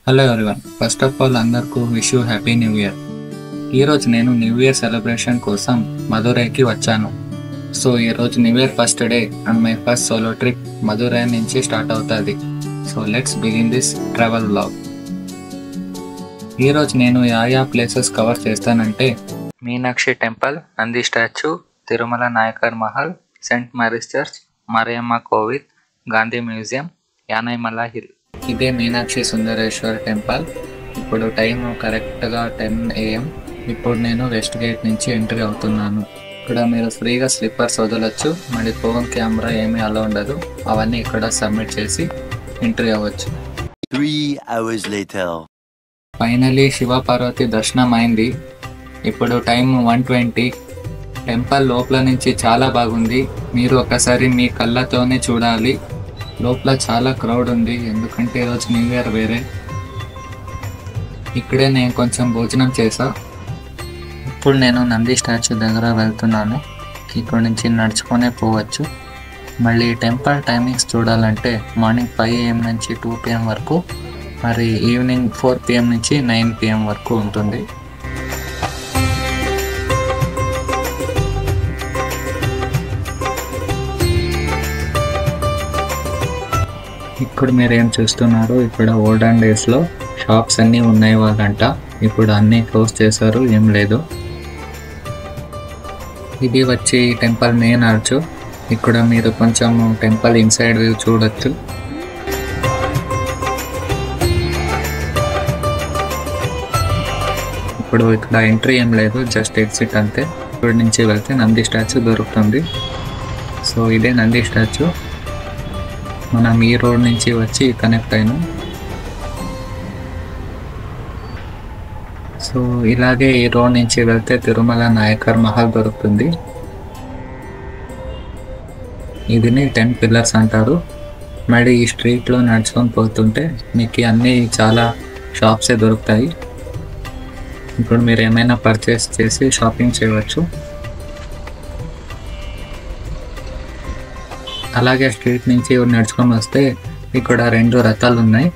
Hello everyone, first of all అందరికీ wish you happy new year. ఈరోజు నేను new year celebration కోసం మదురైకి వచ్చాను. సో ఈరోజు new year first day and my first solo trip Madurai నుంచి start అవుతుంది. So let's begin this travel vlog. ఈరోజు నేను యా ప్లేసెస్ కవర్ చేస్తానంటే Meenakshi temple, Nandi statue, Thirumalai Nayakkar Mahal, Saint Mary's church, Mariamman Kovil, Gandhi museum, Yanaimalai hill. ఇదే మీనాక్షి సుందరేశ్వర్ టెంపుల్. ఇప్పుడు టైం కరెక్ట్గా 10 AM. ఇప్పుడు నేను వెస్ట్ గేట్ నుంచి ఎంట్రీ అవుతున్నాను. ఇక్కడ మీరు ఫ్రీగా స్లిప్పర్స్ వదలొచ్చు, మళ్ళీ ఫోన్ కెమెరా ఏమీ అలా ఉండదు. అవన్నీ ఇక్కడ సబ్మిట్ చేసి ఎంట్రీ అవ్వచ్చు. 3 hours later. ఫైనలీ శివపార్వతి దర్శనం అయింది. ఇప్పుడు టైం 1:20. టెంపుల్ లోపల నుంచి చాలా బాగుంది. మీరు ఒకసారి మీ కళ్ళతోనే చూడాలి. లోపల చాలా క్రౌడ్ ఉంది, ఎందుకంటే ఈరోజు న్యూ ఇయర్ వేరే. ఇక్కడే నేను కొంచెం భోజనం చేసా. ఇప్పుడు నేను నంది స్టాచ్యూ దగ్గర వెళ్తున్నాను. ఇక్కడ నుంచి నడుచుకొనే పోవచ్చు. మళ్ళీ టెంపుల్ టైమింగ్స్ చూడాలంటే మార్నింగ్ 5 AM నుంచి 2 PM వరకు, మరి ఈవినింగ్ 4 PM నుంచి 9 PM వరకు ఉంటుంది. ఇప్పుడు మీరు ఏం చూస్తున్నారు, ఇక్కడ ఓల్డెన్ డేస్లో షాప్స్ అన్నీ ఉన్నాయి వాళ్ళంట. ఇప్పుడు అన్నీ క్లోజ్ చేశారు, ఏం లేదు. ఇది వచ్చి టెంపుల్ మెయిన్ ఆర్చ్. ఇక్కడ మీరు కొంచెం టెంపుల్ ఇన్సైడ్ వ్యూ చూడొచ్చు. ఇప్పుడు ఇక్కడ ఎంట్రీ ఏం లేదు, జస్ట్ ఎగ్జిట్ అంతే. ఇక్కడ నుంచి వెళ్తే నంది స్టాచ్యూ దొరుకుతుంది. సో ఇదే నంది స్టాచ్యూ. మనం ఈ రోడ్ నుంచి వచ్చి కనెక్ట్ అయినాం. సో ఇలాగే ఈ రోడ్ నుంచి వెళ్తే తిరుమల నాయకర్ మహల్ దొరుకుతుంది. ఇదిని 10 పిల్లర్స్ అంటారు. మళ్ళీ ఈ స్ట్రీట్లో నడుచుకొని పోతుంటే మీకు అన్నీ చాలా షాప్సే దొరుకుతాయి. ఇప్పుడు మీరు ఏమైనా పర్చేస్ చేసి షాపింగ్ చేయవచ్చు. అలాగే స్ట్రీట్ నుంచి నడుచుకొని వస్తే ఇక్కడ 2 రథాలు ఉన్నాయి.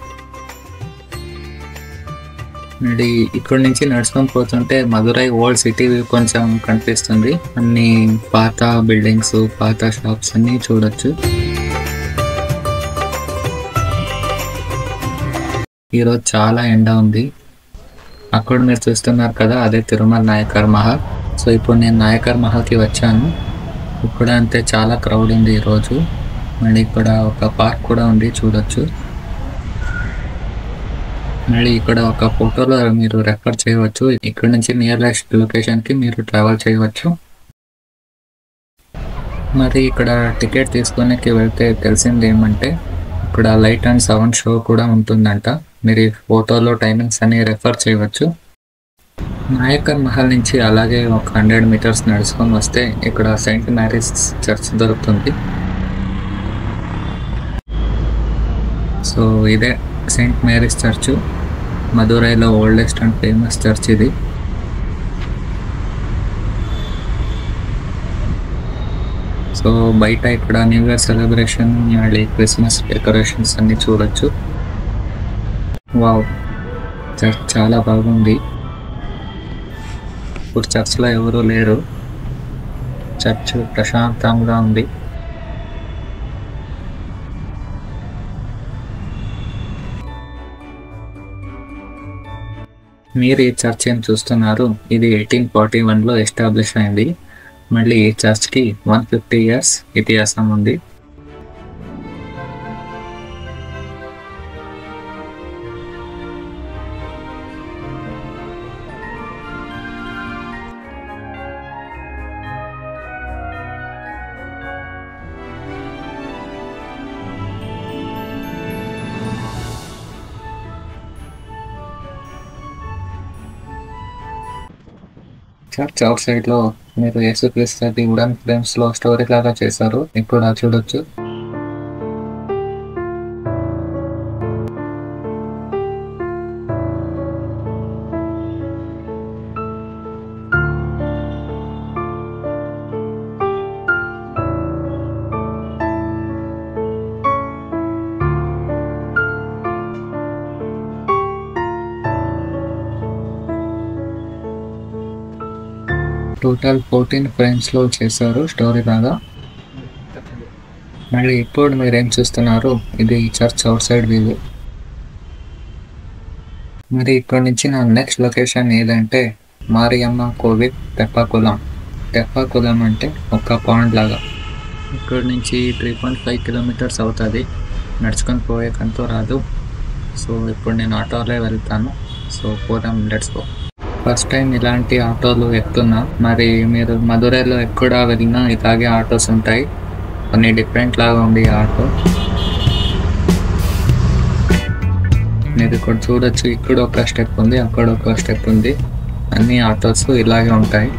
మళ్ళీ ఇక్కడ నుంచి నడుచుకొని పోతుంటే మదురై ఓల్డ్ సిటీ కొంచెం కనిపిస్తుంది. అన్ని పాత బిల్డింగ్స్, పాత షాప్స్ అన్ని చూడొచ్చు. ఈరోజు చాలా ఎండ ఉంది. అక్కడ మీరు చూస్తున్నారు కదా, అదే తిరుమల నాయకర్ మహల్. సో ఇప్పుడు నేను నాయకర్ మహల్కి వచ్చాను. ఇక్కడ అంతే చాలా క్రౌడ్ ఉంది ఈరోజు. మళ్ళీ ఇక్కడ ఒక పార్క్ కూడా ఉంది, చూడొచ్చు. మళ్ళీ ఇక్కడ ఒక ఫోటోలో మీరు రెఫర్ చేయవచ్చు. ఇక్కడ నుంచి నియరెస్ట్ లొకేషన్కి మీరు ట్రావెల్ చేయవచ్చు. మరి ఇక్కడ టికెట్ తీసుకునేకి వెళ్తే తెలిసింది ఏమంటే ఇక్కడ లైట్ అండ్ సౌండ్ షో కూడా ఉంటుందంట. మీరు ఈ ఫోటోలో టైమింగ్స్ అన్ని రెఫర్ చేయవచ్చు. నాయకర్ మహల్ నుంచి అలాగే ఒక 100 meters నడుచుకొని వస్తే ఇక్కడ సెయింట్ మేరీస్ చర్చ్ దొరుకుతుంది. సో ఇదే సెయింట్ మేరీస్ చర్చ్, మదురైలో ఓల్డెస్ట్ అండ్ ఫేమస్ చర్చ్ ఇది. సో బయట ఇక్కడ న్యూ ఇయర్ సెలబ్రేషన్, మళ్ళీ క్రిస్మస్ డెకరేషన్స్ అన్ని చూడొచ్చు. వావ్, చర్చ్ చాలా బాగుంది. ఇప్పుడు చర్చ్లో ఎవరూ లేరు. చర్చ్ ప్రశాంతంగా ఉంది. మీరు ఈ చర్చ్ ఏం చూస్తున్నారు, ఇది 1841లో ఎస్టాబ్లిష్ అయింది. మళ్ళీ ఈ చర్చ్కి 150 years ఇతిహాసం ఉంది. చర్చ్ అవుట్ సైడ్ లో మీరు యేసుక్రీస్తు వుడెన్ ఫ్రేమ్స్ లో స్టోరీ లాగా చేశారు. ఇప్పుడు అది చూడొచ్చు. టోటల్ 14 ఫ్రేమ్స్లో చేశారు స్టోరీ బాగా. మళ్ళీ ఇప్పుడు మీరేం చూస్తున్నారు, ఇది చర్చ్ అవుట్ సైడ్ వ్యూ. మరి ఇక్కడ నుంచి నా నెక్స్ట్ లొకేషన్ ఏదంటే మారియమ్మ కోవిల్ తెప్పాకులం. తెప్పాకులం అంటే ఒక పాండ్ లాగా. ఇక్కడ నుంచి 3.5 కిలోమీటర్స్ అవుతుంది. నడుచుకొని పోయేకంతో రాదు. సో ఇప్పుడు నేను ఆటోలో వెళ్తాను. సో పోదాం, లెట్స్ గో. ఫస్ట్ టైం ఇలాంటి ఆటోలు ఎక్కుతున్నా. మరి మీరు మధురైలో ఎక్కడ వెళ్ళినా ఇలాగే ఆటోస్ ఉంటాయి. కొన్ని డిఫరెంట్ లాగా ఉంది ఆటో. మీరు ఇక్కడ చూడొచ్చు, ఇక్కడ ఒక స్టెప్ ఉంది, అక్కడ ఒక స్టెప్ ఉంది. అన్ని ఆటోస్ ఇలాగే ఉంటాయి.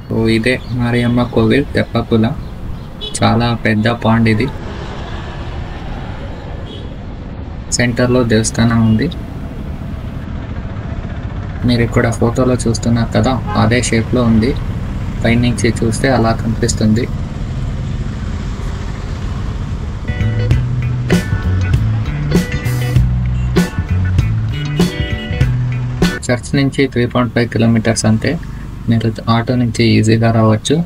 సో ఇదే మారియమ్మ కోవిల్ తెప్పకులం. చాలా పెద్ద పాండ్ ఇది. సెంటర్లో దేవస్థానం ఉంది. మీరు ఇక్కడ ఫోటోలో చూస్తున్నారు కదా, అదే షేప్లో ఉంది. పైనుంచి చూస్తే అలా కనిపిస్తుంది. చర్చ్ నుంచి 3.5 కిలోమీటర్స్ అంతే. మీరు ఆటో నుంచి ఈజీగా రావచ్చు.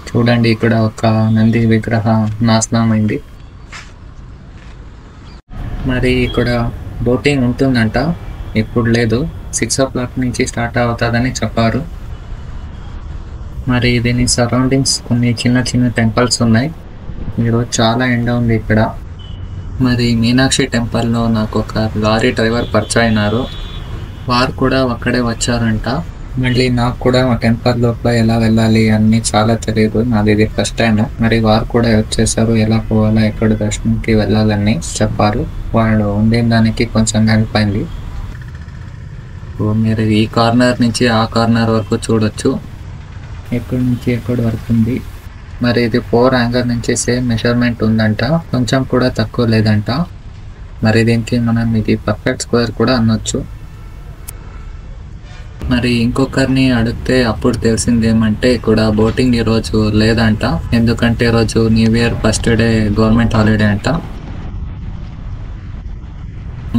చూడండి, ఇక్కడ ఒక నంది విగ్రహ నాశనం అయింది. మరి ఇక్కడ బోటింగ్ ఉంటుందంట, ఇప్పుడు లేదు. 6 o'clock నుంచి స్టార్ట్ అవుతుందని చెప్పారు. మరి దీని సరౌండింగ్స్ కొన్ని చిన్న చిన్న టెంపుల్స్ ఉన్నాయి. ఈరోజు చాలా ఎండ ఉంది ఇక్కడ. మరి మీనాక్షి టెంపుల్లో నాకు ఒక లారీ డ్రైవర్ పరిచయం అయినారు. వారు కూడా అక్కడే వచ్చారంట. మళ్ళీ నాకు కూడా ఆ టెంపుల్ లోపల ఎలా వెళ్ళాలి అన్నీ చాలా తెలియదు, నాది ఇది ఫస్ట్ టైం. మరి వారు కూడా వచ్చేసారు, ఎలా పోవాలా, ఎక్కడ దర్శనంకి వెళ్ళాలని చెప్పారు. వాళ్ళు ఉండే దానికి కొంచెం హెల్ప్ అయింది. మీరు ఈ కార్నర్ నుంచి ఆ కార్నర్ వరకు చూడొచ్చు. ఎక్కడి నుంచి ఎక్కడి వరకు ఉంది. మరి ఇది 4 యాంగిల్ నుంచి సేమ్ మెజర్మెంట్ ఉందంట, కొంచెం కూడా తక్కువ లేదంట. మరి దీనికి మనం ఇది పర్ఫెక్ట్ స్క్వేర్ కూడా అనొచ్చు. మరి ఇంకొకరిని అడిగితే అప్పుడు తెలిసింది ఏమంటే ఇక్కడ బోటింగ్ ఈరోజు లేదంట. ఎందుకంటే ఈరోజు new year first day, government holiday అంట.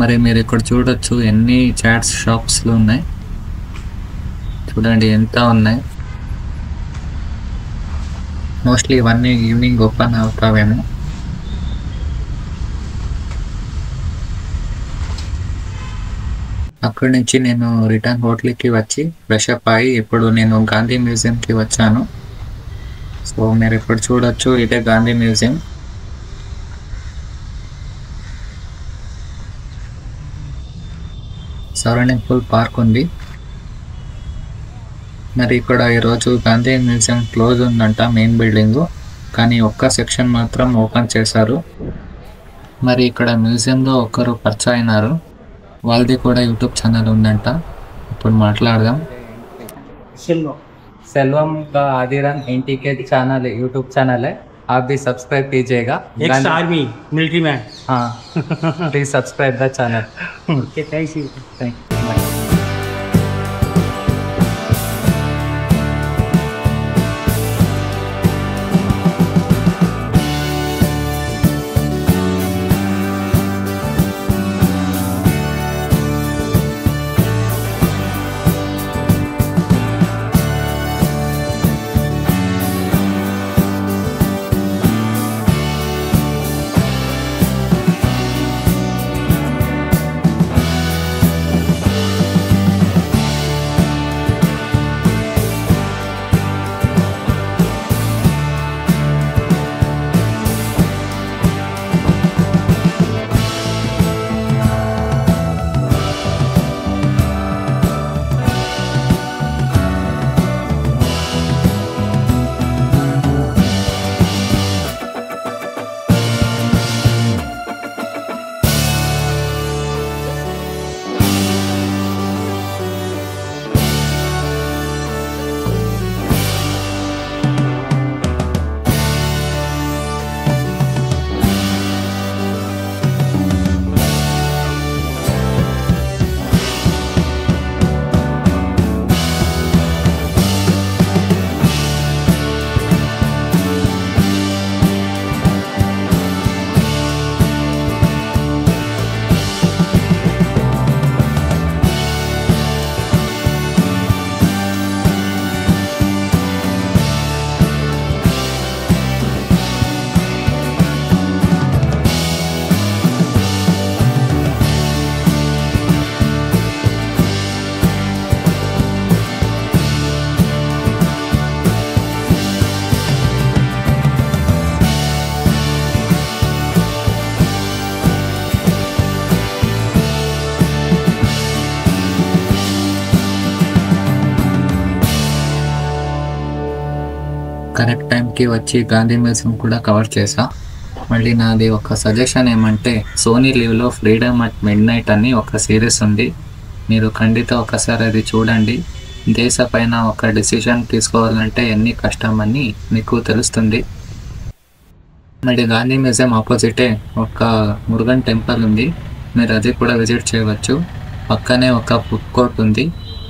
మరి మీరు ఇక్కడ చూడొచ్చు ఎన్ని చాట్స్ షాప్స్లు ఉన్నాయి. చూడండి ఎంత ఉన్నాయి. మోస్ట్లీ ఇవన్నీ ఈవినింగ్ ఓపెన్ అవుతావేమో. అక్కడి నుంచి నేను రిటర్న్ హోటల్కి వచ్చి ఫ్రెష్ అప్ అయ్యి ఇప్పుడు నేను గాంధీ మ్యూజియంకి వచ్చాను. సో మీరు ఇప్పుడు చూడొచ్చు, ఇదే Gandhi museum. Surrounding full park ఉంది. మరి ఇక్కడ ఈరోజు గాంధీ మ్యూజియం క్లోజ్ ఉందంట, మెయిన్ బిల్డింగ్. కానీ ఒక్క సెక్షన్ మాత్రం ఓపెన్ చేశారు. మరి ఇక్కడ మ్యూజియంలో ఒకరు పరిచయం అయినారు. వాళ్ళది కూడా यूट्यूब ఛానల్ ఉందంట. ఇప్పుడు మాట్లాడదాం. सेल्वम का आदिरन एनटीके चैनल है, यूट्यूब चैनल है, आप भी सब्सक्राइब कीजिएगा. Ex army military man. हाँ, please subscribe the channel. Okay, thank you. Correct టైంకి వచ్చి గాంధీ మ్యూజియం కూడా కవర్ చేసా. మళ్ళీ నాది ఒక సజెషన్ ఏమంటే, సోనీ లీవ్లో ఫ్రీడమ్ అట్ మిడ్ నైట్ అని ఒక సిరీస్ ఉంది. మీరు ఖండిత ఒకసారి అది చూడండి. దేశ పైన ఒక డిసిషన్ తీసుకోవాలంటే ఎన్ని కష్టం అని మీకు తెలుస్తుంది. మళ్ళీ గాంధీ మ్యూజియం ఆపోజిటే ఒక మురుగన్ టెంపుల్ ఉంది, మీరు అది కూడా విజిట్ చేయవచ్చు. పక్కనే ఒక ఫుడ్ కోర్ట్ ఉంది,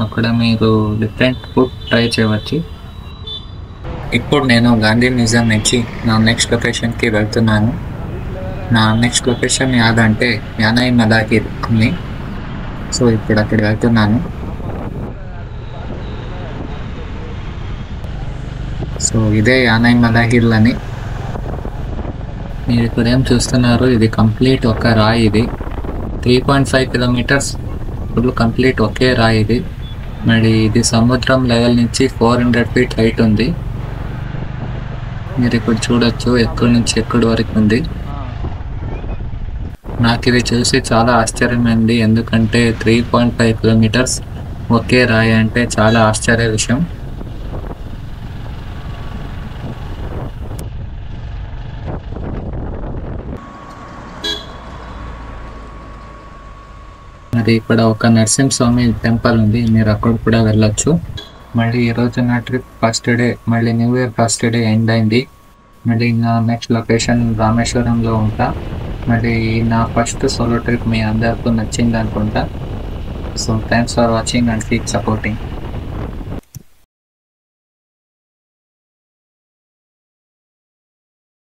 అక్కడ మీరు డిఫరెంట్ ఫుడ్ ట్రై చేయవచ్చు. ఇప్పుడు నేను గాంధీ మ్యూజియం నుంచి నా నెక్స్ట్ లొకేషన్కి వెళ్తున్నాను. నా నెక్స్ట్ లొకేషన్ యాదంటే యానై మలాహిర్ అని. సో ఇప్పుడు అక్కడ వెళ్తున్నాను. సో ఇదే యానై మలాహిర్ అని మీరు ఇప్పుడు ఏం చూస్తున్నారు. ఇది కంప్లీట్ ఒక రాయి. ఇది 3.5 కిలోమీటర్స్ ఫుల్ కంప్లీట్ ఒకే రాయి ఇది. మరి ఇది సముద్రం లెవెల్ నుంచి 400 ఫీట్ హైట్ ఉంది. మీరు ఇప్పుడు చూడొచ్చు ఎక్కడి నుంచి ఎక్కడి వరకు ఉంది. నాకు ఇది చూసి చాలా ఆశ్చర్యమైంది, ఎందుకంటే 3.5 కిలోమీటర్స్ ఒకే రాయి అంటే చాలా ఆశ్చర్య విషయం. మరి ఇక్కడ ఒక నరసింహస్వామి టెంపుల్ ఉంది, మీరు అక్కడ కూడా వెళ్ళొచ్చు. మళ్ళీ ఈరోజు నా ట్రిప్ ఫస్ట్ డే, మళ్ళీ new year first day end అయింది. మళ్ళీ నా నెక్స్ట్ లొకేషన్ రామేశ్వరంలో ఉంటా. మళ్ళీ నా ఫస్ట్ సోలో ట్రిప్ మీ అందరికీ నచ్చింది అనుకుంటా. So thanks for watching and keep supporting.